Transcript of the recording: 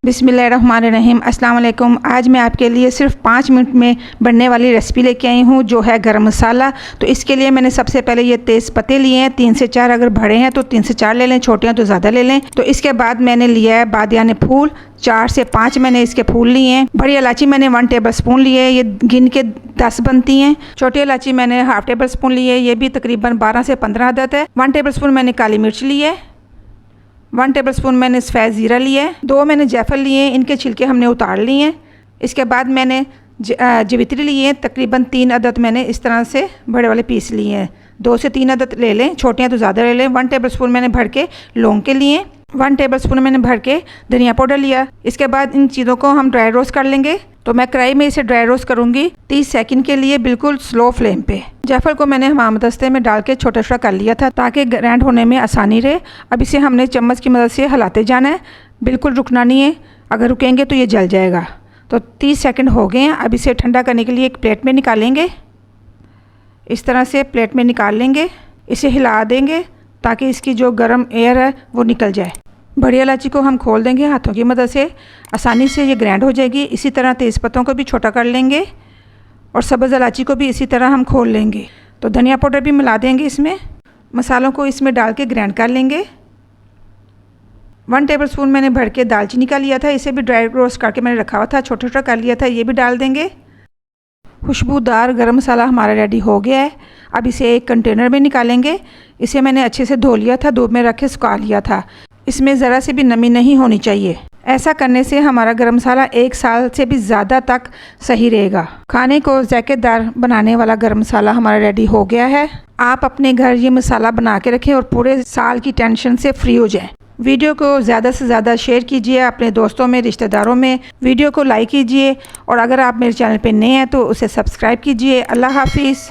बिस्मिल्लाहिर्रहमानिर्रहीम। अस्सलाम वालेकुम। आज मैं आपके लिए सिर्फ 5 मिनट में बनने वाली रेसिपी लेके आई हूँ जो है गरम मसाला। तो इसके लिए मैंने सबसे पहले ये तेज़ पत्ते लिए हैं, 3 से 4, अगर बड़े हैं तो 3 से 4 ले लें, छोटे हैं तो ज़्यादा ले लें। तो इसके बाद मैंने लिया है बादियान फूल, 4 से 5 मैंने इसके फूल लिए हैं। बड़ी इलायची मैंने 1 टेबल स्पून लिए है, ये गिन के 10 बनती हैं। छोटी इलायची मैंने हाफ टेबल स्पून ली है, ये भी तकरीबन 12 से 15 अदद है। 1 टेबल स्पून मैंने काली मिर्च ली है। 1 टेबल स्पून मैंने सफ़ेद ज़ीरा लिया है। 2 मैंने जायफल लिए हैं, इनके छिलके हमने उतार लिए हैं। इसके बाद मैंने जवित्री लिए हैं, तकरीबन 3 अदद मैंने इस तरह से बड़े वाले पीस लिए हैं। 2 से 3 अदद ले लें, छोटे हैं तो ज़्यादा ले लें। 1 टेबल स्पून मैंने भर के लौंग के लिए, 1 टेबल स्पून मैंने भर के धनिया पाउडर लिया। इसके बाद इन चीज़ों को हम ड्राई रोस्ट कर लेंगे। तो मैं कढ़ाई में इसे ड्राई रोस्ट करूँगी 30 सेकंड के लिए, बिल्कुल स्लो फ्लेम पे। जायफल को मैंने हमाम दस्ते में डाल के छोटा छोटा कर लिया था ताकि ग्राइंड होने में आसानी रहे। अब इसे हमने चम्मच की मदद से हिलाते जाना है, बिल्कुल रुकना नहीं है, अगर रुकेंगे तो ये जल जाएगा। तो 30 सेकंड हो गए हैं। अब इसे ठंडा करने के लिए एक प्लेट में निकालेंगे। इस तरह से प्लेट में निकाल लेंगे, इसे हिला देंगे ताकि इसकी जो गर्म एयर है वो निकल जाए। बड़ी इलायची को हम खोल देंगे हाथों की मदद से, आसानी से ये ग्राइंड हो जाएगी। इसी तरह तेज़पत्तों को भी छोटा कर लेंगे और सब्ज़ इलायची को भी इसी तरह हम खोल लेंगे। तो धनिया पाउडर भी मिला देंगे इसमें। मसालों को इसमें डाल के ग्राइंड कर लेंगे। 1 टेबल स्पून मैंने भर के दालचीनी का लिया था, इसे भी ड्राई रोस्ट करके मैंने रखा हुआ था, छोटा छोटा कर लिया था, ये भी डाल देंगे। खुशबूदार गरम मसाला हमारा रेडी हो गया है। अब इसे एक कंटेनर में निकालेंगे। इसे मैंने अच्छे से धो लिया था, धूप में रख के सुखा लिया था। इसमें ज़रा सी भी नमी नहीं होनी चाहिए। ऐसा करने से हमारा गरम मसाला 1 साल से भी ज़्यादा तक सही रहेगा। खाने को ज़ायकेदार बनाने वाला गरम मसाला हमारा रेडी हो गया है। आप अपने घर ये मसाला बना के रखें और पूरे साल की टेंशन से फ्री हो जाएं। वीडियो को ज़्यादा से ज़्यादा शेयर कीजिए अपने दोस्तों में, रिश्तेदारों में। वीडियो को लाइक कीजिए और अगर आप मेरे चैनल पर नए हैं तो उसे सब्सक्राइब कीजिए। अल्लाह हाफिज़।